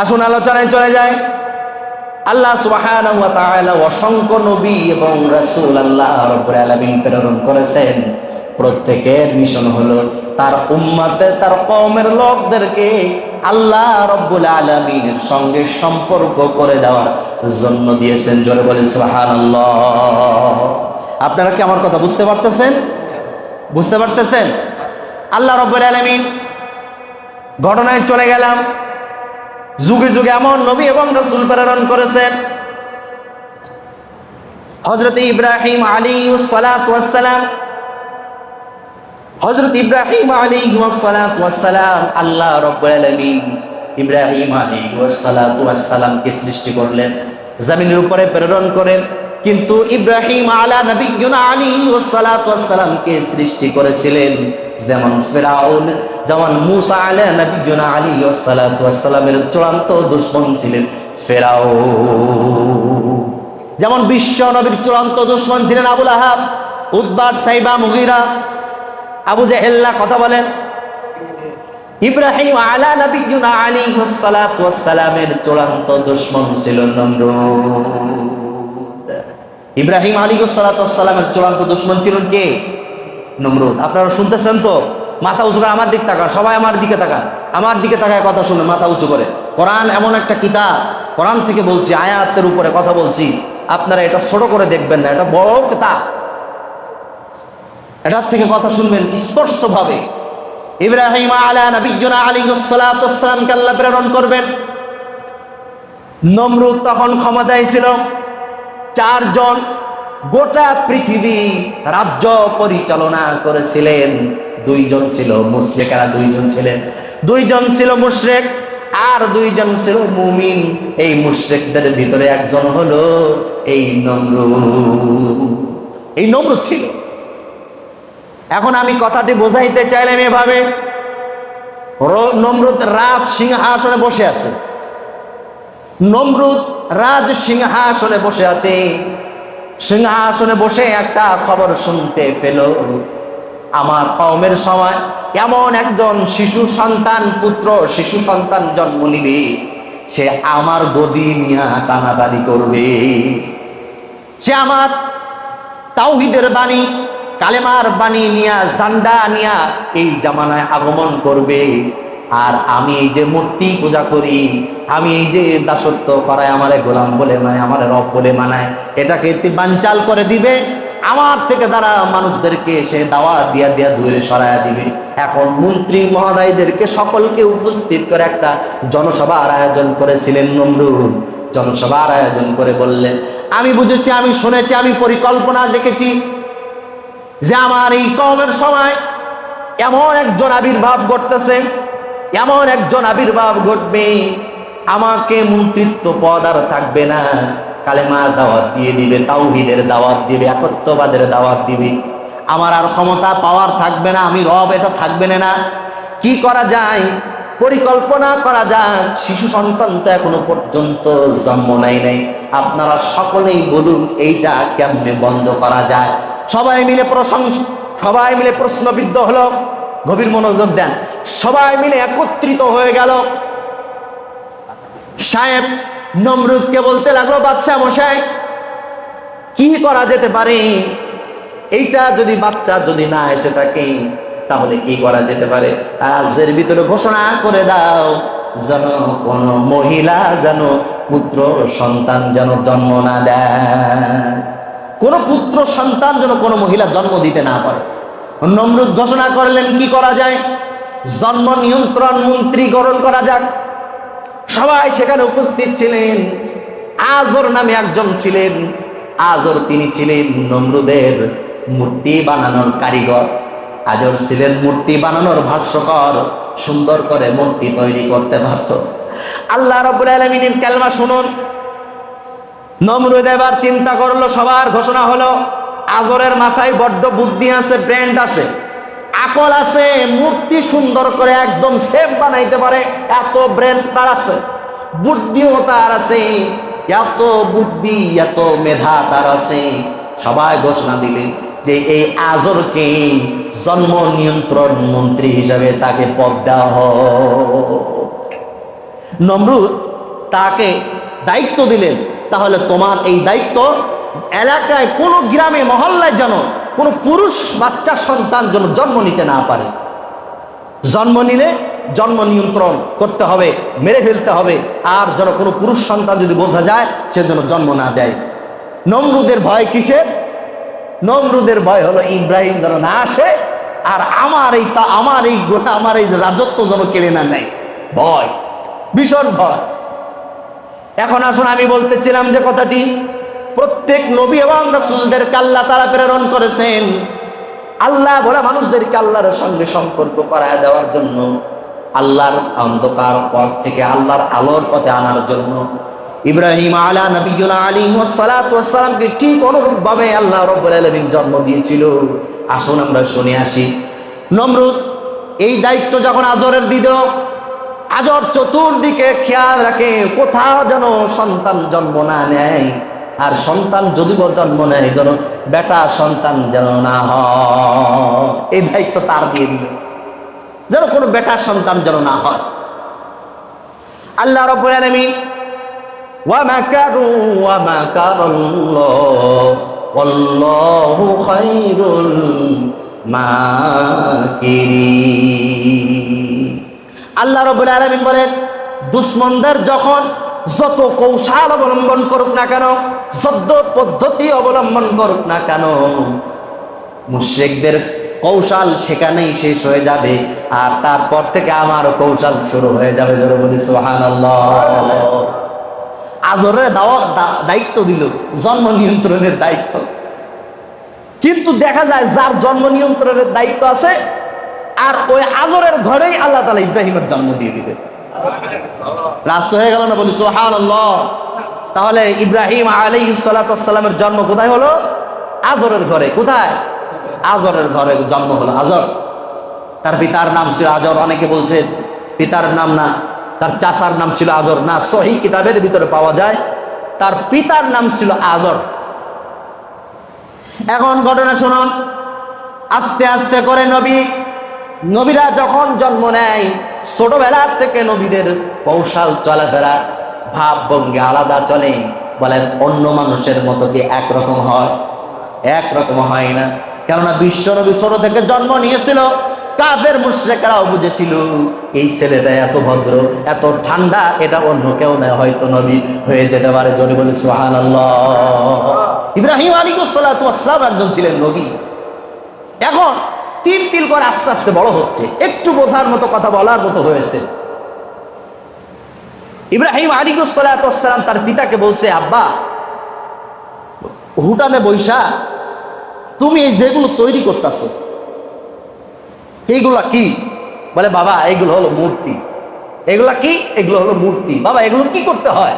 আসুন আলোচনায় চলে যায়। আল্লাহ সুবহানাহু ওয়া তাআলা অসংখ্য নবী এবং রাসূল আল্লাহ রাব্বুল আলামিন প্রেরণ করেছেন। প্রত্যেকের মিশন হলো তার উম্মতে, তার কওমের লোকদেরকে আল্লাহ রাব্বুল আলামিনের সঙ্গে সম্পর্ক করে দেওয়ার জন্য দিয়েছেন। জোরে বলেন সুবহানাল্লাহ। আপনারা কি আমার কথা বুঝতে পারতেছেন? বুঝতে পারতেছেন? আল্লাহ রাব্বুল আলামিন ঘটনায় চলে গেলাম। যুগে যুগে এমন নবী এবং রাসূল প্রেরণ করেছেন। হযরত ইব্রাহিম আলাইহিস সালাতু ওয়াস সালাম, হযরত ইব্রাহিম আলাইহিস সালাতু ওয়াস সালাম, আল্লাহ রাব্বুল আলামিন ইব্রাহিম আলাইহিস সালাতু ওয়াস সালামকে সৃষ্টি করলেন, জমিনের উপরে প্রেরণ করেন। কিন্তু ইব্রাহিম আলা নবিয়্যিনা আলাইহিস সালাতু ওয়াস সালামকে সৃষ্টি করেছিলেন যেমন ফিরাউন, যেমন মূসা আলা নবিয়্যিনা আলাইহিস সালাতু ওয়াস সালামের চূড়ান্ত দুশমন ছিলেন ফিরাউন, যেমন বিশ্ব নবীর চূড়ান্ত দুশমন ছিলেন আবু লাহাব, উতবা, সাইবা, মুগীরা, আবু জাহেল। কথা বলেন। ইব্রাহিম আলা নবিয়্যিনা আলাইহিস সালাতু ওয়াস সালামের চূড়ান্ত দুশমন ছিল নমরুদ। ইব্রাহিম আলাইহিস সালাতু ওয়াস সালামের চূড়ান্ত দুশমন ছিলেন কে? নমরুদ। আপনারা শুনতেছেন তো? মাথা উঁচু করে আমার দিক তাকান, সবাই আমার দিকে তাকান, আমার দিকে তাকায় কথা শুনে মাথা উঁচু করে। কোরআন এমন একটা কিতাব, কোরআন থেকে বলছি, আয়াতের উপরে কথা বলছি। আপনারা এটা ছোট করে দেখবেন না, এটা বড় কিতাব, এটার থেকে কথা শুনবেন স্পষ্টভাবে। ইব্রাহিম আলা নবিয়্যিনা আলাইহিস সালাতু ওয়াস সালামকে আল্লাহ প্রেরণ করবেন। নমরুদ তখন ক্ষমতায় ছিল, 4 জন গোটা পৃথিবী রাজ্য পরিচালনা করেছিলেন। 2 জন ছিল মুশরিক, আর 2 জন ছিলেন, 2 জন ছিল মুশরিক আর 2 জন ছিল মুমিন। এই মুশরিকদের ভিতরে একজন হলো এই নমরুদ। এই নমরুদ ছিল। এখন আমি কথাটি বোঝাইতে চাইলাম এভাবে, নমরুদ রাজ সিংহাসনে বসে আছে, নমরুদ রাজ সিংহাসনে বসে আছে। সিংহাসনে বসে একটা খবর শুনতে পেল, আমার কওমের সময় এমন একজন শিশু সন্তান, পুত্র শিশু সন্তান জন্ম নিবে, সে আমার গদি নিয়ে টানাটানি করবে, সে আমার তাওহীদের বাণী, কালেমার বাণী নিয়া, ঝান্ডা নিয়া এই জামানায় আগমন করবে। আর আমি এই যে মূর্তি পূজা করি, আমি এই যে দাসত্ব করায় আমারে গোলাম বলে মানে আমারে রব বলে মানায়, এটাকে বানচাল করে দিবে। আমার থেকে তারা মানুষদেরকে সে দাওয়াত দিয়া দিয়া দূরে সরাইয়া দিবে। এখন মন্ত্রী মহোদয়দেরকে সকলকে উপস্থিত করে একটা জনসভার আয়োজন করেছিলেন নমরুদ। জনসভার আয়োজন করে বললেন, আমি বুঝেছি, আমি শুনেছি, আমি পরিকল্পনা দেখেছি যে আমার এই কওমের সময় এমন একজন আবির্ভাব ঘটতেছে, এমন একজন আবির্ভাব ঘটবে, আমাকে মন্ত্রিত্ব পদ আর থাকবে না, কালেমার দাওয়াত দিয়ে দিবে, তাওহীদের দাওয়াত দিবে, একত্ববাদের দাওয়াত দিবে, আমার আর ক্ষমতা পাওয়ার থাকবে না, আমি রব এটা থাকবে না। কি করা যায়? পরিকল্পনা করা যাক। শিশু সন্তান তো এখনো পর্যন্ত জন্ম নাই, আপনারা সকলেই বলুন এইটা কেমনে বন্ধ করা যায়। সবাই মিলে প্রশ্নবিদ্ধ হলো। গভীর মনোযোগ দেন। সবাই মিলে একত্রিত হয়ে গেল। সাহেব নমরুদকে বলতে লাগলো, বাদশাহ মশাই, কি করা যেতে পারে? এইটা যদি বাচ্চা যদি না এসে থাকে তাহলে কি করা যেতে পারে? রাজ্যের ভিতরে ঘোষণা করে দাও যেন কোন মহিলা যেন পুত্র সন্তান যেন জন্ম না দেয়, কোন পুত্র সন্তান যেন কোন মহিলা জন্ম দিতে না পারে। নমরুদ ঘোষণা করলেন, কি করা যায়? জন্ম নিয়ন্ত্রণ মন্ত্রী গঠন করা যাক। সবাই সেখানে উপস্থিত ছিলেন। আজর নামে একজন ছিলেন। আজর তিনি ছিলেন নমরুদের মূর্তি বানানোর কারিগর। আজর ছিলেন মূর্তি বানানোর ভাষ্যকর, সুন্দর করে মূর্তি তৈরি করতে পারত। আল্লাহ রাব্বুল আলামিনের কালেমা শুনুন। নমরুদ এবার চিন্তা করলো, সবার ঘোষণা হলো, আজরের মাথায় বড্ড বুদ্ধি আছে, ব্র্যান্ড আছে, আকল আছে, মূর্তি সুন্দর করে একদম সেম বানাইতে পারে, এত ব্র্যান্ড তার আছে, বুদ্ধিও তার আছে, এত বুদ্ধি এত মেধা তার আছে। সবাই ঘোষণা দিলেন যে এই আজরকে জন্ম নিয়ন্ত্রণ মন্ত্রী হিসাবে তাকে পদ দেওয়া হোক। নমরুদ তাকে দায়িত্ব দিলেন, তাহলে তোমার এই দায়িত্ব এলাকায় কোনো গ্রামে মহল্লায় যেন কোনো পুরুষ বাচ্চা সন্তান যেন জন্ম নিতে না পারে। জন্ম নিলে জন্ম নিয়ন্ত্রণ করতে হবে, মেরে ফেলতে হবে, আর যেন কোনো পুরুষ সন্তান যদি বোঝা যায় সে যেন জন্ম না দেয়। নমরুদের ভয় কিসের? নমরুদের ভয় হলো ইব্রাহিম যেন না আসে আর আমার এই রাজত্ব যেন কেড়ে না নেয়। ভয়, ভীষণ ভয়। এখন আসুন, আমি বলতেছিলাম যে কথাটি, প্রত্যেক নবী এবং রাসূলদেরকে আল্লাহ তাআলা প্রেরণ করেছেন আল্লাহ বলে মানুষদেরকে আল্লাহর সঙ্গে সম্পর্ক করায় দেওয়ার জন্য, আল্লাহর অন্ধকার পথ থেকে আল্লাহর আলোর পথে আনার জন্য। ইব্রাহিম আলা নবিয়্যিনা আলাইহিস সালাতু ওয়াস সালামকে ঠিক অনুরূপভাবে আল্লাহ রাব্বুল আলামিন জন্ম দিয়েছিল। আসুন আমরা শুনে আসি। নমরুদ এই দায়িত্ব যখন আজরের দিল, আজর চতুর্দিকে খেয়াল রাখে কোথাও যেন সন্তান জন্ম না নেয়, আর সন্তান যদি জন্ম নেয় যেন বেটা সন্তান যেন না হয়। এই দায়িত্ব তার দিয়ে দিল, যেন কোনো বেটা সন্তান যেন না হয়। আল্লাহ রাব্বুল আলামিন ওয়া মাকারু ওয়া মাকারাল্লাহ ওয়াল্লাহু খায়রুল মাকিরিন। আল্লাহ রাব্বুল আলামিন বলেন, দুশমনদের যখন যত কৌশল অবলম্বন করুক না কেন, যত পদ্ধতি অবলম্বন করুক না কেন, মুশরিকদের কৌশল সেখানেই শেষ হয়ে যাবে, আর তারপর থেকে আমার কৌশল শুরু হয়ে যাবে। জোরে বলি সুবহানাল্লাহ। আজরের দায়িত্ব দিল, জন্ম নিয়ন্ত্রণের দায়িত্ব, কিন্তু দেখা যায় যার জন্ম নিয়ন্ত্রণের দায়িত্ব আছে, আর ওই আজরের ঘরেই আল্লাহ তাআলা ইব্রাহিমের জন্ম দিয়ে দিবে। রাস্তা হয়ে গেল না? বলি সুবহানাল্লাহ। তাহলে ইব্রাহিম আলাইহিস সালাতু ওয়াস সালামের জন্ম কোথায় হলো? আজরের ঘরে। কোথায়? আজরের ঘরে জন্ম হলো। আজর, তার পিতার নাম ছিল আজর। অনেকে বলছে পিতার নাম না, তার চাচার নাম ছিল আজর। না, সহিহ কিতাবের ভিতরে পাওয়া যায় তার পিতার নাম ছিল আজর। এখন ঘটনা শুনুন। আস্তে আস্তে করে নবীরা যখন জন্ম নেয়, ছোটবেলার থেকে নবীদের কৌশল চলাফেরা ভাব ভঙ্গি আলাদা চলে। বলেন, অন্য মানুষের মতো কি একরকম হয়? একরকম হয় না। কেননা বিশ্ব নবী ছোট থেকে জন্ম নিয়েছিল, কাফের মুশরিকরাও বুঝেছিল এই ছেলেটা এত ভদ্র, এত ঠান্ডা, এটা অন্য কেউ না, হয়তো নবী হয়ে যেতে পারে। জোরে বলি সুবহানাল্লাহ। ইব্রাহিম আলাইহিস সালাতু ওয়াস সালাম একজন ছিলেন নবী। এখন তিল তিল করে আস্তে আস্তে বড় হচ্ছে, একটু বোঝার মতো কথা বলার মতো হয়েছে। ইব্রাহিম আলাইহিস সালাতু ওয়াস সালাম তার পিতাকে বলছে, আব্বা, হুটানে বৈশা তুমি এই যেগুলো তৈরি করতেছো এইগুলা কি? বলে, বাবা এগুলো হলো মূর্তি। এগুলা কি? এগুলো হলো মূর্তি। বাবা এগুলো কি করতে হয়?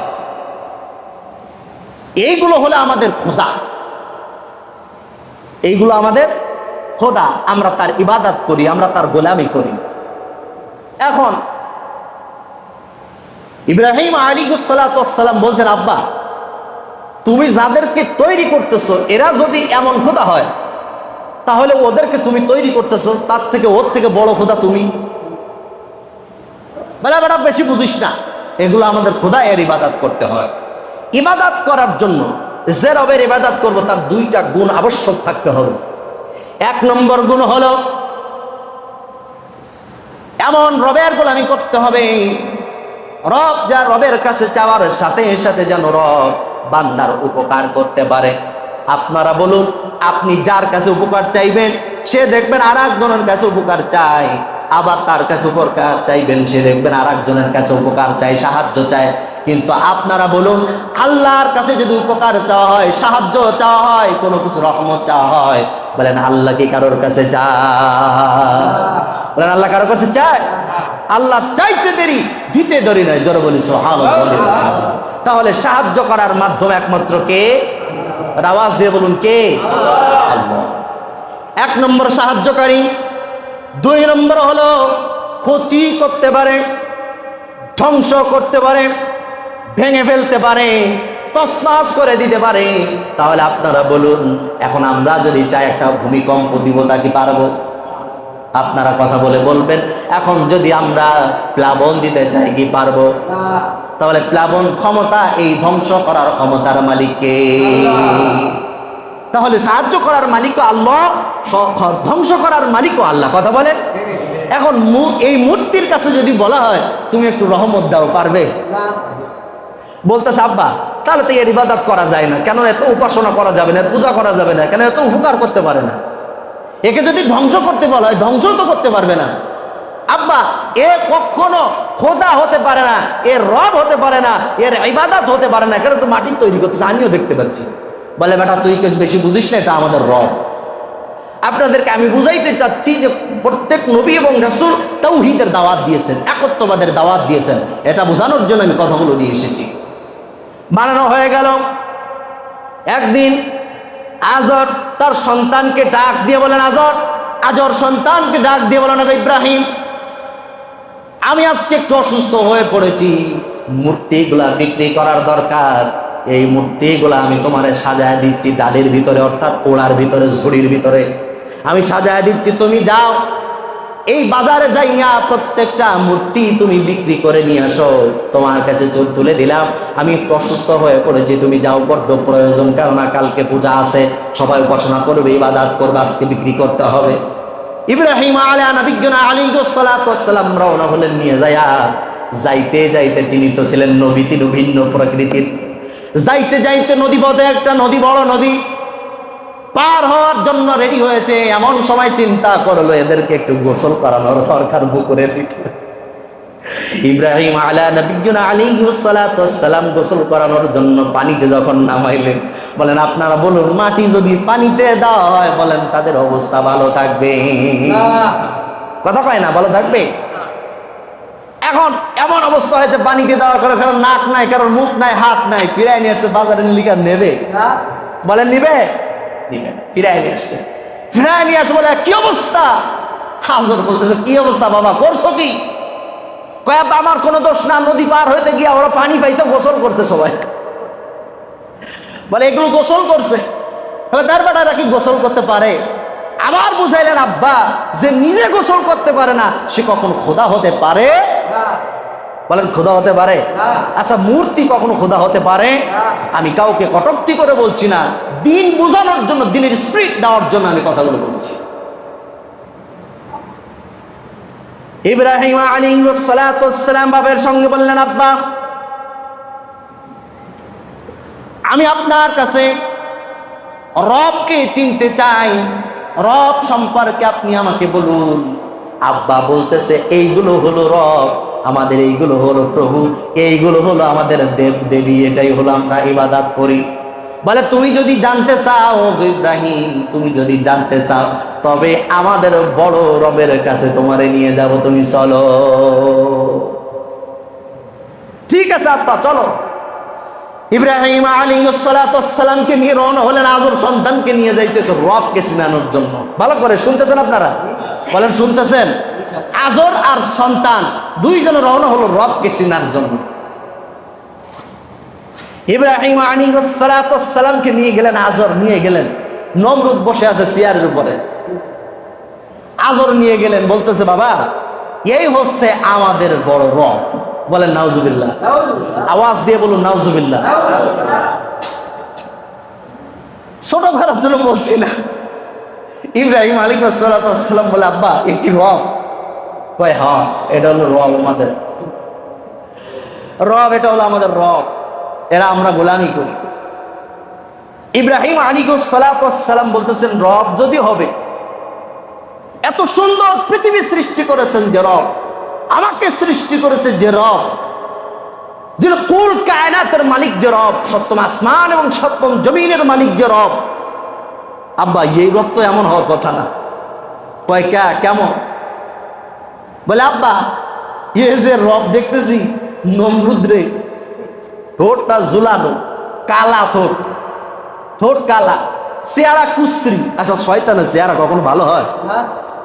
এইগুলো হলো আমাদের খোদা, এইগুলো আমাদের খোদা, আমরা তার ইবাদত করি, আমরা তার গোলামি করি। এখন ইব্রাহিম আলাইহিস সালাতু ওয়াস সালাম বলছেন, আব্বা তুমি যাদেরকে তৈরি করতেছো এরা যদি এমন খোদা হয়, তাহলে ওদেরকে তুমি তৈরি করতেছো, তার থেকে ওর থেকে বড় খোদা তুমি। বলে, বেটা বেশি বুঝিস না, এগুলো আমাদের খোদা, এর ইবাদত করতে হয়। ইবাদত করার জন্য যে রবের ইবাদত করবো তার দুইটা গুণ আবশ্যক থাকতে হবে। এক নম্বর গুণ হলো এমন রবের গোলামি করতে হবে, রব যা রবের কাছে চাওয়ার সাথে সাথে যেন রব বান্দার উপকার করতে পারে। আপনারা বলুন, আপনি যার কাছে উপকার চাইবেন সে দেখবেন আর একজনের কাছে উপকার চায়, আবার তার কাছে উপকার চাইবেন সে দেখবেন আর একজনের কাছে উপকার চাই, সাহায্য চায়। কিন্তু আপনারা বলুন, আল্লাহর কাছে যদি উপকার চাওয়া হয়, সাহায্য চাওয়া হয়, কোনো কিছু রহমত চাওয়া হয়, বলেন আল্লাহ কি কারোর কাছে চায়? বলেন আল্লাহ কারোর কাছে চায়? আল্লাহ চাইতে দেরি, দিতে দেরি নয়। জোরে বলি সুবহানাল্লাহ। তাহলে সাহায্য করার মাধ্যম একমাত্র কে? আওয়াজ দিয়ে বলুন, কে? আল্লাহ। এক নম্বর সাহায্যকারী। দুই নম্বর হলো ক্ষতি করতে পারে, ধ্বংস করতে পারে, ভেঙে ফেলতে পারে, তছনছ করে দিতে পারে। তাহলে আপনারা বলুন, এখন আমরা যদি চাই একটা ভূমিকম্প দিব, তা কি পারবো? আপনারা কথা বলে বলবেন, এখন যদি আমরা প্লাবন দিতে চাই কি পারবো? তাহলে প্লাবন ক্ষমতা, এই ধ্বংস করার ক্ষমতার মালিককে। তাহলে সাহায্য করার মালিকও আল্লাহ, ধ্বংস করার মালিকও আল্লাহ। কথা বলেন। এখন এই মূর্তির কাছে যদি বলা হয় তুমি একটু রহমত দাও, পারবে? বলতেছে আব্বা তাহলে তো এর ইবাদত করা যায় না, কেন এত উপাসনা করা যাবে না, পূজা করা যাবে না, কেন এত উপকার করতে পারে না? একে যদি ধ্বংস করতে বলা হয় ধ্বংস তো করতে পারবে না। আব্বা এ কখনো খোদা হতে পারে না, এর রব হতে পারে না, এর ইবাদত হতে পারে না, কেন তো মাটির তৈরি করতেছে, আমিও দেখতে পাচ্ছি। বলে বেটা তুই বেশি বুঝিস না, এটা আমাদের রব। আপনাদেরকে আমি বুঝাইতে চাচ্ছি যে প্রত্যেক নবী এবং রাসূল তাওহীদের দাওয়াত দিয়েছেন, একত্ববাদের দাওয়াত দিয়েছেন, এটা বোঝানোর জন্য আমি কথাগুলো নিয়ে এসেছি। বানানো হয়ে গেল। একদিন আজর তার সন্তানকে ডাক দিয়ে বলেন, আজর সন্তানকে ডাক দিয়ে বলেন, ইব্রাহিম আমি আজকে একটু অসুস্থ হয়ে পড়েছি, মূর্তিগুলা বিক্রি করার দরকার, এই মূর্তিগুলা আমি তোমারে সাজায় দিচ্ছি ডালের ভিতরে, অর্থাৎ ওড়ার ভিতরে, ঝুড়ির ভিতরে আমি সাজায় দিচ্ছি, তুমি যাও এই বাজারে যাইয়া প্রত্যেকটা মূর্তি তুমি বিক্রি করে নিয়ে আসো, তোমার কাছে চোখ তুলে দিলাম, আমি একটু অসুস্থ হয়ে পড়েছি, তুমি যাও, বড্ড প্রয়োজন, কেননা কালকে পূজা আছে, সবাই উপাসনা করবে, ইবাদত করবে, আজকে বিক্রি করতে হবে। ইব্রাহিম আলাইহিস সালাতু ওয়াস সালাম রওনা হলেন নিয়ে যায়া। যাইতে যাইতে, তিনি তো ছিলেন নবী, তিনি ভিন্ন প্রকৃতির, যাইতে যাইতে নদী পথে একটা নদী, বড় নদী পার হওয়ার জন্য রেডি হয়েছে, এমন সময় চিন্তা করলো এদেরকে একটু গোসল করানোর দরকার পুকুরের ভিতরে। ইব্রাহিম আলাইহিস সালাতু ওয়াস সালাম গোসল করানোর জন্য পানিতে যখন নামাইলেন, বলেন আপনারা বলুন মাটি যদি পানিতে দেওয়া হয়, বলেন তাদের অবস্থা ভালো থাকবে? কথা কয় না, ভালো থাকবে? এখন এমন অবস্থা হয়েছে পানিতে দেওয়ার করে, কারণ নাক নাই, কারণ মুখ নাই, হাত নাই, ফিরাই নিয়ে আসছে বাজারে, লিখা নেবে? বলেন নিবে? ফিরাই নিয়ে আসছে, ফিরাই নিয়ে আসে, বলে কি অবস্থা? হাজর বলতেছে কি অবস্থা বাবা, করছো কি? কয় আমার কোনো দোষ না, নদী পার হইতে গিয়া ওরা পানি পাইছে, গোসল করছে সবাই। বলে এগুলো গোসল করছে, তার বেটারা কি গোসল করতে পারে? আবার বুঝাইলেন আব্বা যে নিজে গোসল করতে পারে না, সে কখন খোদা হতে পারে? বলেন খোদা হতে পারে? আচ্ছা মূর্তি কখনো খোদা হতে পারে? আমি কাউকে কটূক্তি করে বলছি না, দিন বোঝানোর জন্য, দিনের স্পিরিট দেওয়ার জন্য আমি কথাগুলো বলছি। ইব্রাহিম আলাইহিস সালাতু ওয়াস সালাম বাবার সঙ্গে বললেন, আব্বা আমি আপনার কাছে রবকে চিনতে চাই, রব সম্পর্কে আপনি আমাকে বলুন। আব্বা বলতেছে এইগুলো হলো রব, আমাদের এইগুলো হলো প্রভু, এইগুলো হলো আমাদের দেব দেবী, এটাই হলো আমরা ইবাদত করি। বলে তুমি যদি জানতে চাও ইব্রাহিম, তুমি যদি জানতে চাও, তবে আমাদের বড় রবের কাছে তোমারে নিয়ে যাব, তুমি চলো। ঠিক আছে আব্বা চলো। ইব্রাহিম আলাইহিস সালাতু ওয়াস সালামকে নিয়ে রওনা হলেন, আজর সন্তানকে নিয়ে যাইতেছে রবকে চিনানোর জন্য। ভালো করে শুনতেছেন আপনারা? বলেন শুনতেছেন? আজর আর সন্তান দুইজন রওনা হলো রবকে চিনার জন্য। ইব্রাহিম আলাইহিস সালাতু ওয়াস সালামকে নিয়ে গেলেন, আজর নিয়ে গেলেন, নমরুদ বসে আছে চেয়ারের উপরে, আজর নিয়ে গেলেন, বলতেছে বাবা এই হচ্ছে আমাদের বড় রব। বলেন নাউজুবিল্লাহ, আওয়াজ দিয়ে বলুন নাউজুবিল্লাহ। ছোট করার জন্য বলছি না। ইব্রাহিম আলাইহিস সালাতু ওয়াস সালাম বলে আব্বা এ কি রব? কয় হ্যাঁ এটা হলো রব, আমাদের রব, এটা হলো আমাদের রব, এরা আমরা গোলামি করি। ইব্রাহিম আলাইহিস সালাতু ওয়াস সালাম বলতেছেন রব যদি হবে, এত সুন্দর পৃথিবী সৃষ্টি করেছেন যে রব, আমাকে সৃষ্টি করেছে যে রব, যে কুল কায়নাতের মালিক যে রব, সপ্তম আসমান এবং সপ্তম জমিনের মালিক যে রব, আব্বা এই রব তো এমন হওয়ার কথা না। কয় কেমন? বলে আব্বা এ যে রব দেখতেছি নমরুদ রে, ঠোঁটটা ঝুলানো, কালা ঠোঁট, ঠোঁট কালা, চেহারা কুশ্রী। আচ্ছা শয়তানের চেহারা কখনো ভালো হয়?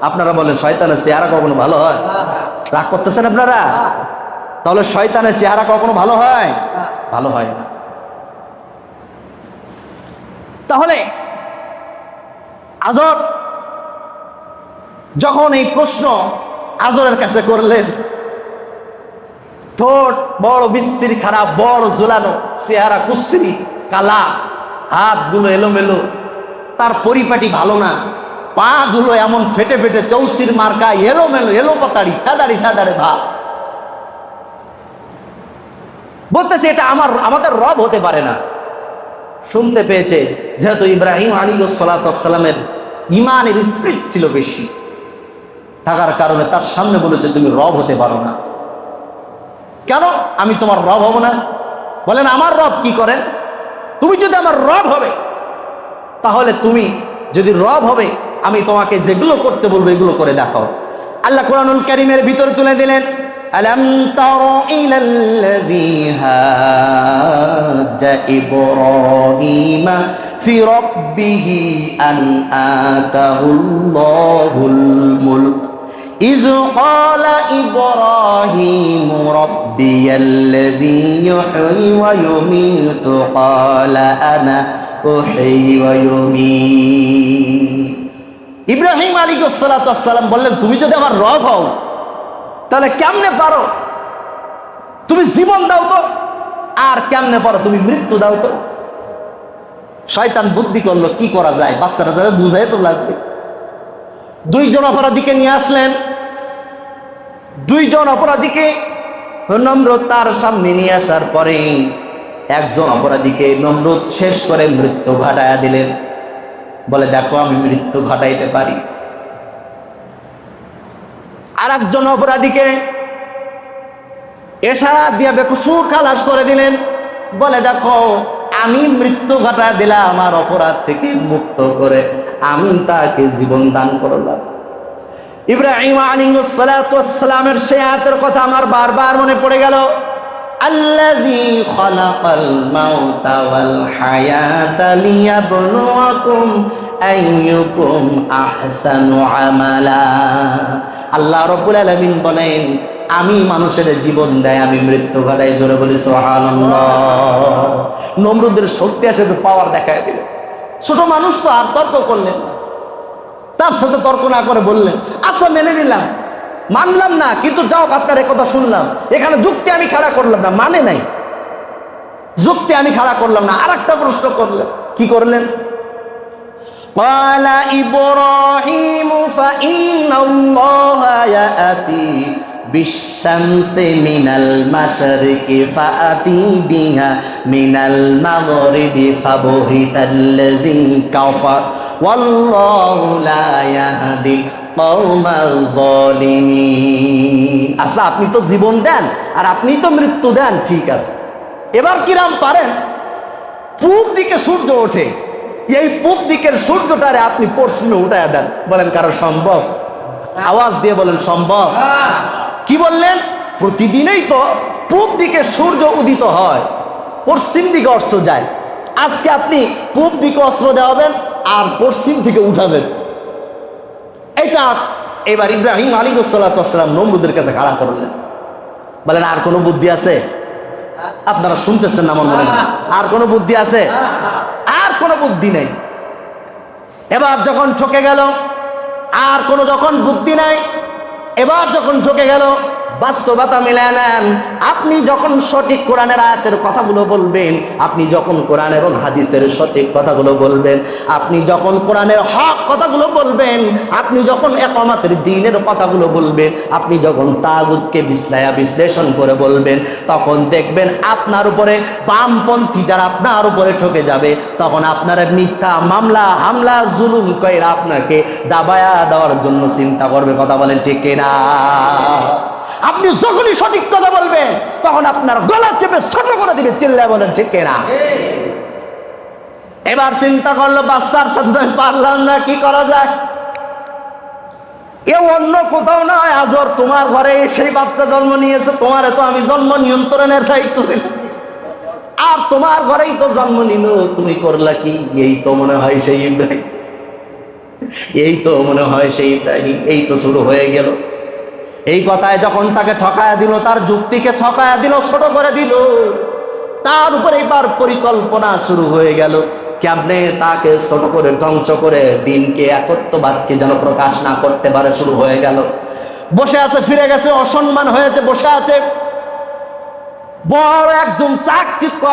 আপনারা বলেন শয়তানের চেহারা কখনো ভালো হয়? রাগ করতেছেন আপনারা? তাহলে শয়তানের চেহারা কখনো ভালো হয়? ভালো হয় না। তাহলে আজর যখন এই প্রশ্ন আজরের কাছে করলেন, ঠোঁট বড় বিস্তৃতি খারাপ, বড় ঝুলানো, চেহারা কুশ্রী কালা, হাতগুলো এলোমেলো, তার পরিপাটি ভালো না, পা গুলো এমন ফেটে ফেটে চৌসির মার্কা, এলোমেলো, এলো পাতাড়ি, সাদাড়ি সাদাড়ে ভাব। বলতেছে এটা আমাদের রব হতে পারে না। শুনতে পেয়েছে যেহেতু ইব্রাহিম আলাইহিস সালামের ইমানের স্পিরিট ছিল বেশি থাকার কারণে তার সামনে বলেছে তুমি রব হতে পারো না। কেন আমি তোমার রব হব না? বলেন আমার রব কি করেন? তুমি যদি আমার রব হবে, তাহলে তুমি যদি রব হবে, আমি তোমাকে যেগুলো করতে বলবো এগুলো করে দেখাও। আল্লাহ কোরআনুল কারীমের ভিতর তুলে দিলেন, আলাম তারা ইলাল্লাযী হাজ্জা ইব্রাহিমা ফি রাব্বিহি আন আতাহুল্লাহুল মুলক إذ قال إبراهيم ربي الذي يحيي ويميت قال أنا أحيي ويميت। ইব্রাহিম আলাইহিস সালাম বললেন তুমি যদি আমার রব হও তাহলে কেমনে পারো তুমি জীবন দাও তো, আর কেমনে পারো তুমি মৃত্যু দাও তো। শয়তান বুদ্ধি করলো কি করা যায়, বাচ্চারা যারা বুঝাই তো লাগবে। দুইজন অপরাধীকে নিয়ে আসলেন, দুইজন অপরাধীকে নমরুদ তার সামনে নিয়ে আসার পরে একজন অপরাধীকে নমরুদ শেষ করে মৃত্যু ঘটায়া দিলেন। বলে দেখো আমি মৃত্যু ঘটাইতে পারি। আর একজন অপরাধীকে এশারা দিয়ে বেকসুর খালাস করে দিলেন। বলে দেখো আমি মৃত্যু ঘটায় দিলাম, আমার অপরাধ থেকে মুক্ত করে আমি তাকে জীবন দান করলাম। ইব্রাহিম আলাইহিস সালামের সেই আয়াতের কথা আমার বারবার মনে পড়ে গেল, আল্লাযী খালাকাল মাউতা ওয়াল হায়াতা লিয়াবলুয়াকুম আইয়ুকুম আহসানু আমালা। আল্লাহ রাব্বুল আলামিন বলেন আমি মানুষের জীবন দেয়, আমি মৃত্যু ঘটাই। জোরে বলি সুবহানাল্লাহ। নমরুদের শক্তি আসে তো পাওয়ার দেখায় দিল। ছোট মানুষ তো আর তর্ক করলেন না, তার সাথে তর্ক না করে বললেন আচ্ছা মেনে নিলাম, মানলাম না, কিন্তু যাও আপনার একথা শুনলাম, এখানে যুক্তি আমি খাড়া করলাম না, মানে নাই, যুক্তি আমি খাড়া করলাম না। আর একটা প্রশ্ন করলেন, কি করলেন? قال إبراهيم فإن الله يأتي بالشمس من المشرق فأتي بها من المغرب فبهت الذي كفر والله لا يهدي القوم الظالمين। আচ্ছা আপনি তো জীবন দেন আর আপনি তো মৃত্যু দেন, ঠিক আছে, এবার কিরাম পারেন পূব দিকে সূর্য ওঠে, এই পূব দিকের সূর্যটারে আপনি পশ্চিমে উঠায় দেন। বলেন কারো সম্ভব? আওয়াজ দিয়ে বলেন সম্ভব। কি বললেন? প্রতিদিনই তো পূব দিকে সূর্য উদিত হয়, পশ্চিম দিকে অস্ত্র যায়, আজকে আপনি পূব দিকে অস্ত্র দেওয়াবেন আর পশ্চিম থেকে উঠাবেন। এটা এবার ইব্রাহিম আলাইহিস সালাম নমরুদের কাছে খাড়া করলেন। বলেন আর কোনো বুদ্ধি আছে? আপনারা শুনতেছেন না আমার মনে হয়। আর কোনো বুদ্ধি আছে? আর কোনো বুদ্ধি নেই। এবার যখন ঠকে গেল, আর কোনো যখন বুদ্ধি নাই, এবার যখন ঠকে গেল, বাস্তবতা মিলায় নেন। আপনি যখন সঠিক কোরআনের আয়াতের কথাগুলো বলবেন, আপনি যখন কোরআন এবং হাদিসের সঠিক কথাগুলো বলবেন, আপনি যখন কোরআনের হক কথাগুলো বলবেন, আপনি যখন ইকামতের দ্বীনের কথাগুলো বলবেন, আপনি যখন তাগুতকে বিশ্লেষণ করে বলবেন, তখন দেখবেন আপনার উপরে বামপন্থী যারা আপনার উপরে ঠকে যাবে, তখন আপনার মিথ্যা মামলা হামলা জুলুম কইরা আপনাকে দাবায়া দেওয়ার জন্য চিন্তা করবে। কথা বলেন ঠিক কিনা? আপনি যখনই সঠিক কথা বলবেন তখন আপনার গলা চেপে ছোট করে দিবে, চিল্লায় বলেন ঠিক কিনা? এবার চিন্তা করলো বাচ্চার সাথে আমি পারলাম না, কি করা যায়? এ অন্য কোথাও নয়, আজর তোমার ঘরে সেই বাচ্চা জন্ম নিয়েছে, তোমার তো আমি জন্ম নিয়ন্ত্রণের দায়িত্ব দিলাম, আর তোমার ঘরেই তো জন্ম নিল, তুমি করলা কি? এই তো মনে হয় সেই ইব্রাহিম, এই তো মনে হয় সেই ইব্রাহিম। এই তো শুরু হয়ে গেল। এই কথায় যখন তাকে ঠকায়া দিল, তার যুক্তিকে ঠকায়া দিল, ছোট করে দিল, তার উপরে এবার পরিকল্পনা শুরু হয়ে গেল। কেমনে তাকে ছোট করে ধ্বংস করে দিনকে একত্ববাদকে যেন প্রকাশ না করতে পারে শুরু হয়ে গেল। বসে আছে, ফিরে গেছে, অসম্মান হয়েছে, বসে আছে। বড় একজন চাকচিক্য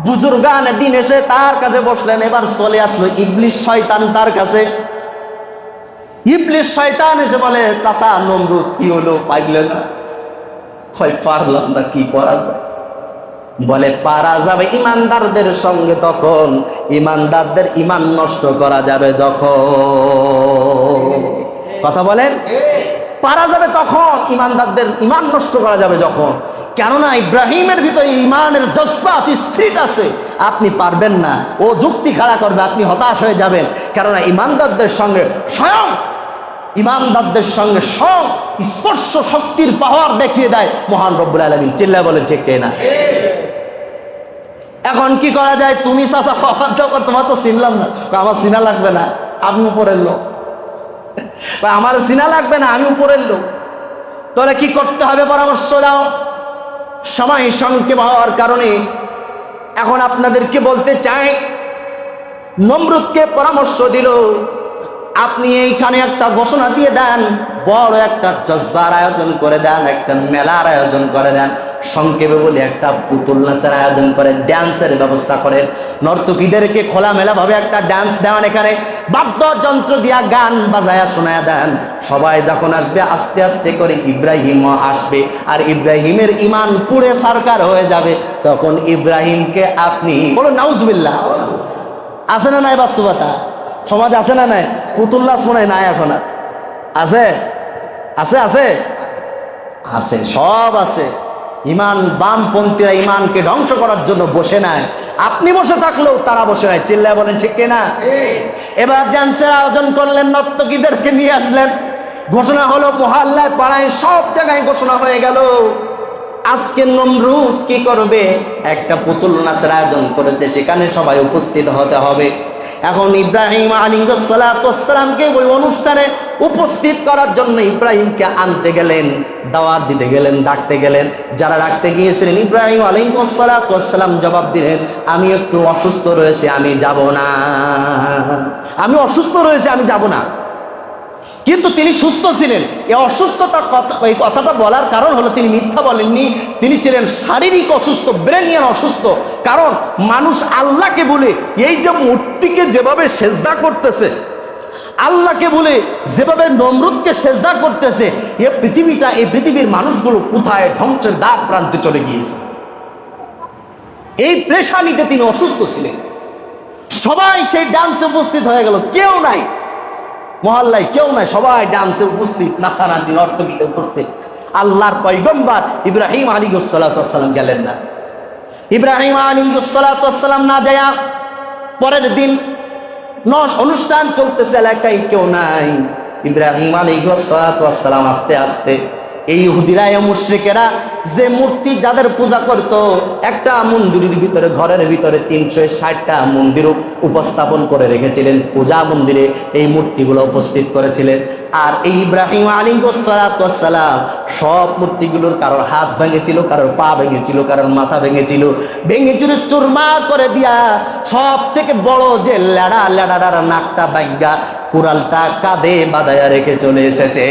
বুজুর্গান দিন এসে তার কাছে বসলেন। এবার চলে আসলো ইবলিস শয়তান তার কাছে। ইবলিস শয়তান এসে বলে, চাচা নমরুদ কি হলো, পাইলে না? পারলাম না, কি করা যায়? বলে পারা যাবে ইমানদারদের সঙ্গে তখন, ইমানদারদের ইমান নষ্ট করা যাবে যখন। কথা বলেন, পারা যাবে তখন, ইমানদারদের ইমান নষ্ট করা যাবে যখন। কেননা ইব্রাহিমের ভিতরে ইমানের জজবাত স্পিরিট আছে, আপনি পারবেন না। ও যুক্তি খাড়া করবে, আপনি হতাশ হয়ে যাবেন। কেননা ইমানদারদের সঙ্গে স্বয়ং স্পর্শ শক্তির পাওয়ার দেখিয়ে দেয় মহান রব্বুল আলামিন। চিল্লায় বলেন ঠিক না? এখন কি করা যায়? তুমি চাচা তোমার তো চিনলাম না। আমার চিনা লাগবে না, আমি উপরের লোক। আমার চিনা লাগবে না, আমি উপরের লোক। তাহলে কি করতে হবে পরামর্শ দাও। সময় সংক্ষেপ হওয়ার কারণে এখন আপনাদেরকে বলতে চাই, নমরুদকে পরামর্শ দিল, আপনি এইখানে একটা ঘোষণা দিয়ে দেন, বড় একটা জজবার আয়োজন করে দেন, একটা মেলার আয়োজন করে দেন, সংক্ষেপে বলে একটা পুতুল নাচের আয়োজন করেন, ড্যান্সের ব্যবস্থা করেন, নর্তকীদেরকে খোলামেলা ভাবে একটা ড্যান্স দেওয়ান, এখানে বাদ্যযন্ত্র দিয়া গান বাজায়া শোনায়া দেন। সবাই যখন আসবে আস্তে আস্তে করে ইব্রাহিমও আসবে, আর ইব্রাহিমের ইমান পুড়ে সারকার হয়ে যাবে। তখন ইব্রাহিমকে আপনি বলো নাউজুবিল্লাহ। আছে না নাই বাস্তবতা? সমাজ আছে না নাই? পুতুল নাচ মনে হয় নাই এখন আর আছে? আছে আছে আছে, সব আছে। ইমান বামপন্থীরা ইমানকে ধ্বংস করার জন্য বসে নাই। আপনি বসে থাকলেও তারা বসে নাই। চিল্লায় বলেন ঠিক কিনা? এবার ডান্সের আয়োজন করলেন, নর্তকীদেরকে নিয়ে আসলেন। ঘোষণা হলো মহল্লায়, পাড়ায়, সব জায়গায় ঘোষণা হয়ে গেল, আজকে নমরুদ কি করবে? একটা পুতুল নাচের আয়োজন করেছে, সেখানে সবাই উপস্থিত হতে হবে। এখন ইব্রাহিম আলাইহিসসালামকে ওই অনুষ্ঠানে উপস্থিত করার জন্য ইব্রাহিমকে আনতে গেলেন, দাওয়াত দিতে গেলেন, ডাকতে গেলেন। যারা ডাকতে গিয়েছিলেন, ইব্রাহিম আলাইহিসসালাম জবাব দিলেন, আমি একটু অসুস্থ রয়েছে, আমি যাব না। আমি অসুস্থ রয়েছে, আমি যাব না। কিন্তু তিনি সুস্থ ছিলেন। এই অসুস্থতার কথা, এই কথাটা বলার কারণ হলো তিনি মিথ্যা বলেননি। তিনি ছিলেন শারীরিক অসুস্থ, ব্রেনিয়ান অসুস্থ। কারণ মানুষ আল্লাহকে বলে এই যে মূর্তিকে যেভাবে সেজদা করতেছে, আল্লাহকে বলে যেভাবে নমরুদকে সেজদা করতেছে, এই পৃথিবীর মানুষগুলো কোথায় ধ্বংসের দ্বার প্রান্তে চলে গিয়েছে। এই প্রেশানিতে তিনি অসুস্থ ছিলেন। সবাই সেই ডান্সে উপস্থিত হয়ে গেল, কেউ নাই মহল্লায়, কেউ নাই, সবাই ডান্সে উপস্থিত, নাচানাচি নর্তকীতে উপস্থিত। আল্লাহর পয়গম্বর ইব্রাহিম আলাইহিসসালাম গেলেন না। ইব্রাহিম আলাইহিসসালাম না যায়া পরের দিন অনুষ্ঠান চলতেছে, এলাকায় কেউ নাই। ইব্রাহিম আলাইহিসসালাম আস্তে আস্তে এই ইহুদিরা, মুশরিকেরা যে মূর্তি যাদের পূজা করত, একটা মন্দিরের ভিতরে, ঘরের ভিতরে 360টা মন্দির উপস্থাপন করে রেখেছিলেন। পূজা মন্দিরে এই মূর্তিগুলো উপস্থিত করেছিলেন। আর এই ইব্রাহিম আলাইহিসসালাম সব মূর্তিগুলোর কারোর হাত ভেঙেছিল, কারোর পা ভেঙেছিল, কারোর মাথা ভেঙেছিল, ভেঙে চুরে চুরমার করে দিয়া সব থেকে বড় যে লেডার নাকটা ভাঙ্গা কুড়ালটা কাঁধে বাঁধাইয়া রেখে চলে এসেছে।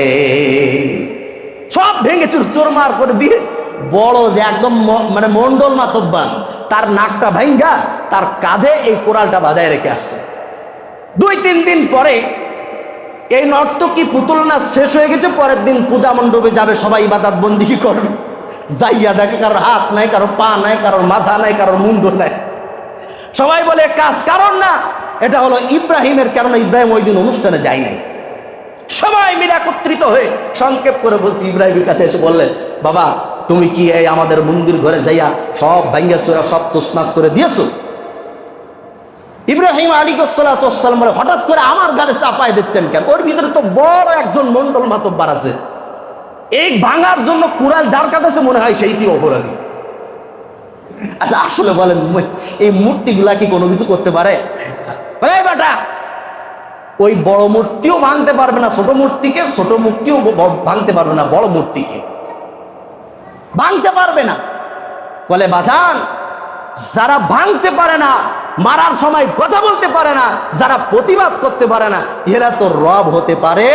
সব ভেঙে চুরমার করে দিয়ে বড় যে একদম মানে মন্ডল মাতব্বান, তার নাকটা ভাঙ্গা তার কাঁধে এই কোরালটা বাঁধায় রেখে আসছে। 2-3 দিন পরে এই নর্তকী পুতুল নাচ শেষ হয়ে গেছে। পরের দিন পূজা মণ্ডপে যাবে, সবাই ইবাদত বন্দি করবে। যাইয়া দেখে কারোর হাত নাই, কারোর পা নাই, কারোর মাথা নাই, কারোর মুন্ড নাই। সবাই বলে কাজ কারণ না, এটা হলো ইব্রাহিমের। কারণ ইব্রাহিম ওই দিন অনুষ্ঠানে যায় নাই। সবাই মিলে একত্রিত হয়ে সংক্ষেপ করে বলছি, ইব্রাহিমের কাছে এসে বললেন, বাবা তুমি কি এই আমাদের মন্দির ঘরে যাইয়া সব ভাঙ্গা চোরা সব তোষনাচ করে দিয়েছো? ইব্রাহিম আলাইহিসসালাম বলে, হঠাৎ করে আমার গাড়ি চাপায় দিচ্ছেন কেন? ওর ভিতরে তো বড় একজন মন্ডল মাতব্বার আছে, এই ভাঙার জন্য কুড়াল যার কাছে মনে হয় সেইটি অপরাধী। আচ্ছা আসলে বলেন, এই মূর্তিগুলা কি কোনো কিছু করতে পারে? বেটা ওই বড় মূর্তিও ভাঙতে পারবে না, ছোট মূর্তিও ভাঙতে পারবে না, বড় মূর্তিকে ভাঙতে পারবে না। বলে বাজান, যারা ভাঙতে পারে না মারার সময় কথা বলতে পারে না, যারা প্রতিবাদ করতে পারে না, এরা তো রব হতে পারে?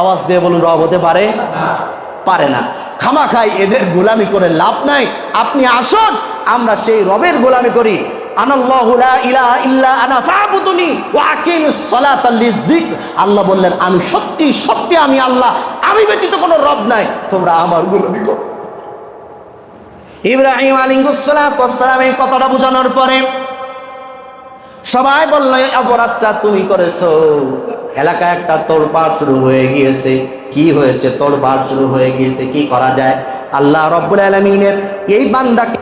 আওয়াজ দিয়ে বলুন, রব হতে পারে? পারে না। খামাখাই এদের গোলামি করে লাভ নাই। আপনি আসুন, আমরা সেই রবের গোলামি করি। আনাল্লাহু লা ইলাহা ইল্লা আনা ফাবুদুনি ওয়া আকিমিস সালাতা লিযিকর। আল্লাহ বললেন, আমি সত্যি সত্যি আমি আল্লাহ, আমি ব্যতীত কোনো রব নাই, তোমরা আমার গোলামি করো। ইব্রাহিম আলাইহিস সালাতু ওয়াস সালাম এই কথাটা বোঝানোর পরে সবাই বলল, এই অপরাধটা তুমি করেছো। এলাকায় একটা তোড়পাড় শুরু হয়ে গিয়েছে। কি হয়েছে? তোড়পাড় শুরু হয়ে গিয়েছে। কি করা যায়? আল্লাহ রাব্বুল আলামিনের এই বান্দাকে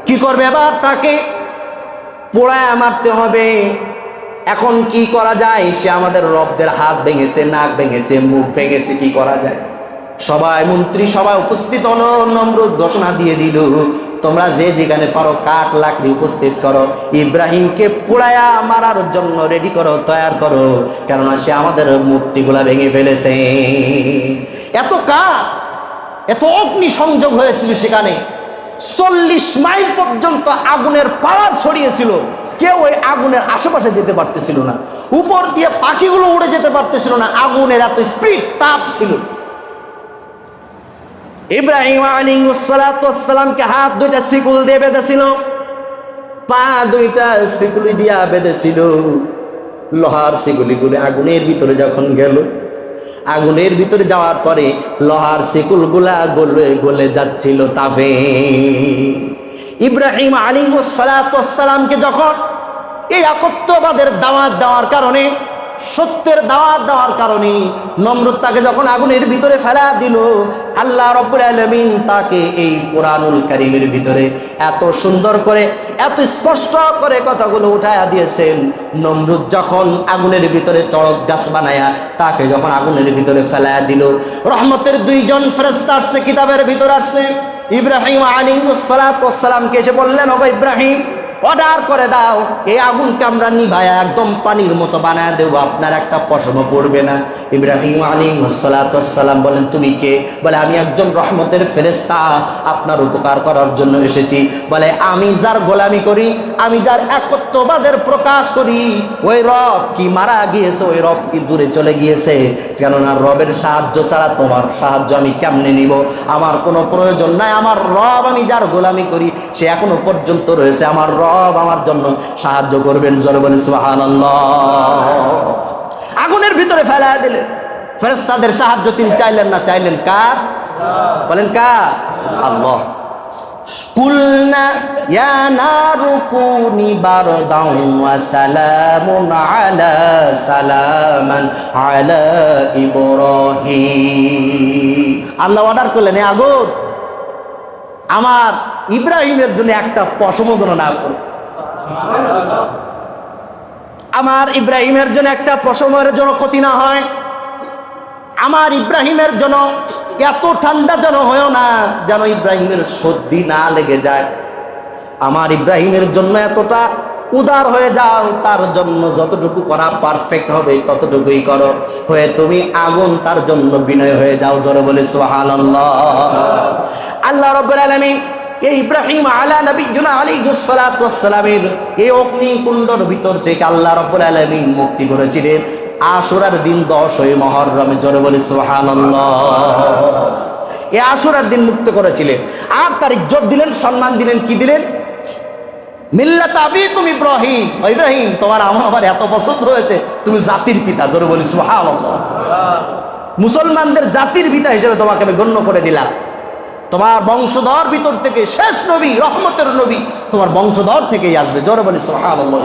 কি করবে? এবার তাকে পোড়ায় মারতে হবে। এখন কি করা যায়? সে আমাদের রবদের হাত ভেঙেছে, নাক ভেঙেছে, মুখ ভেঙেছে, কি করা যায়? সবাই মন্ত্রী সবাই উপস্থিত হলো। নমরুদ ঘোষণা দিয়ে দিল, তোমরা যে যেখানে পারো কাঠ লাকড়ি উপস্থিত করো, ইব্রাহিমকে পোড়ায়া মারার জন্য রেডি করো, তৈরি করো, কেননা সে আমাদের মূর্তিগুলা ভেঙে ফেলেছে। এত কাঠ, এত অগ্নি সংযোগ হয়েছিল সেখানে। 40 মাইল পর্যন্ত আগুনের পাওয়ার ছড়িয়েছিল। কেউ ওই আগুনের আশেপাশে যেতে পারতেছিল না। উপর দিয়ে পাখিগুলো উড়ে যেতে পারতেছিল না, আগুনের এত স্পিড, তাপ ছিল। ইব্রাহিম আলাইহিস সালাতু ওয়াস সালামকে হাত দুইটা শিকল দিয়ে বেঁধেছিল, পা দুইটা শিকলি দিয়া বেঁধেছিল। লোহার শিকলিগুলো আগুনের ভিতরে যখন গেল, আগুনের ভিতরে যাওয়ার পরে লোহার শিকলগুলা গলে গলে যাচ্ছিল তাপে। ইব্রাহিম আলাইহিস সালাতু ওয়াস সালামকে যখন এই একত্ববাদের দাওয়াত দেওয়ার কারণে, সত্যের দাওয়াত দেওয়ার কারণে নমরুদ তাকে যখন আগুনের ভিতরে ফেলা দিল, আল্লাহ রাব্বুল আলামিন তাকে এই কোরআনুল কারীমের ভিতরে এত সুন্দর করে, এত স্পষ্ট করে কথাগুলো উঠায়া দিয়েছেন। নমরুদ যখন আগুনের ভিতরে চড়ক গাছ বানায়া তাকে যখন আগুনের ভিতরে ফেলা দিল, রহমতের 2 জন ফেরেশতা আসছে, কিতাবের ভিতর আসছে। ইব্রাহিম আলাইহিস সালাতু ওয়াস সালামকে এসে বললেন, ওগো ইব্রাহিম, অর্ডার করে দাও, এই আগুনকে আমরা নিভায়া একদম পানির মতো বানায় দেবো, আপনার একটা পশমও পড়বে না। ইব্রাহিম আলাইহিস সালাতু ওয়াস সালাম বলেন, তুমি কে? বলে, আমি একজন রহমতের ফেরেশতা, আপনার উপকার করার জন্য এসেছি। বলে, আমি যার গোলামি করি, আমি যার একত্ববাদের প্রকাশ করি, ওই রব কি মারা গিয়েছে? ওই রব কি দূরে চলে গিয়েছে? কেননা রবের সাহায্য ছাড়া তোমার সাহায্য আমি কেমনে নিব? আমার কোনো প্রয়োজন নাই। আমার রব, আমি যার গোলামি করি, সে এখনো পর্যন্ত রয়েছে। আমার রব আমার জন্য সাহায্য করবেন। জোরে বলেন সুবহানাল্লাহ। আগুনের ভিতরে ফেলায় দিলেন। ফেরেশতাদের সাহায্য তিনি চাইলেন না, চাইলেন কার? বলেন কার? আল্লাহ। কুলনা ইয়া নারু কুনি বারদান ওয়া সালামুন আলা সালামান আলা ইব্রাহিম। আল্লাহ অর্ডার করলেন, এই আগুন আমার ইব্রাহিমের জন্য একটা পশমও যেন না করে, আমার ইব্রাহিমের জন্য একটা পশমের জন্য ক্ষতি না হয়, আমার ইব্রাহিমের জন্য এত ঠান্ডা যেন হয় না, যেন ইব্রাহিমের সর্দি না লেগে যায়। আমার ইব্রাহিমের জন্য এতটা উদার হয়ে যাও, তার জন্য যতটুকু করা পারফেক্ট হবে ততটুকুই করো। হয়ে তুমি আগুন তার জন্য বিনয় হয়ে যাও। জোরে বলে সুবহানাল্লাহ। আল্লাহ রাব্বুল আলামিন এই ইব্রাহিম আলা নবিয়্যিনা আলাইহিস সালাতু ওয়াস সালামের এই অগ্নিকুণ্ডর ভিতর থেকে আল্লাহ রাব্বুল আলামিন মুক্তি করেছিলেন আশুরার দিন 10ই মুহররমে। জোরে বলে সুবহানাল্লাহ। এই আশুরার দিন মুক্ত করেছিলেন, আর তার ইজ্জত দিলেন, সম্মান দিলেন। কি দিলেন? মিল্লাত আবিকুম ইব্রাহিম। ইব্রাহিম, তোমার আমার এত পছন্দ হয়েছে, তুমি জাতির পিতা। জোরে বলি সুবহানাল্লাহ। মুসলমানদের জাতির পিতা হিসেবে তোমাকে আমি গণ্য করে দিলাম। তোমার বংশধর ভিতর থেকে শেষ নবী, রহমতের নবী, তোমার বংশধর থেকেই আসবে। জোরে বলি সুবহানাল্লাহ।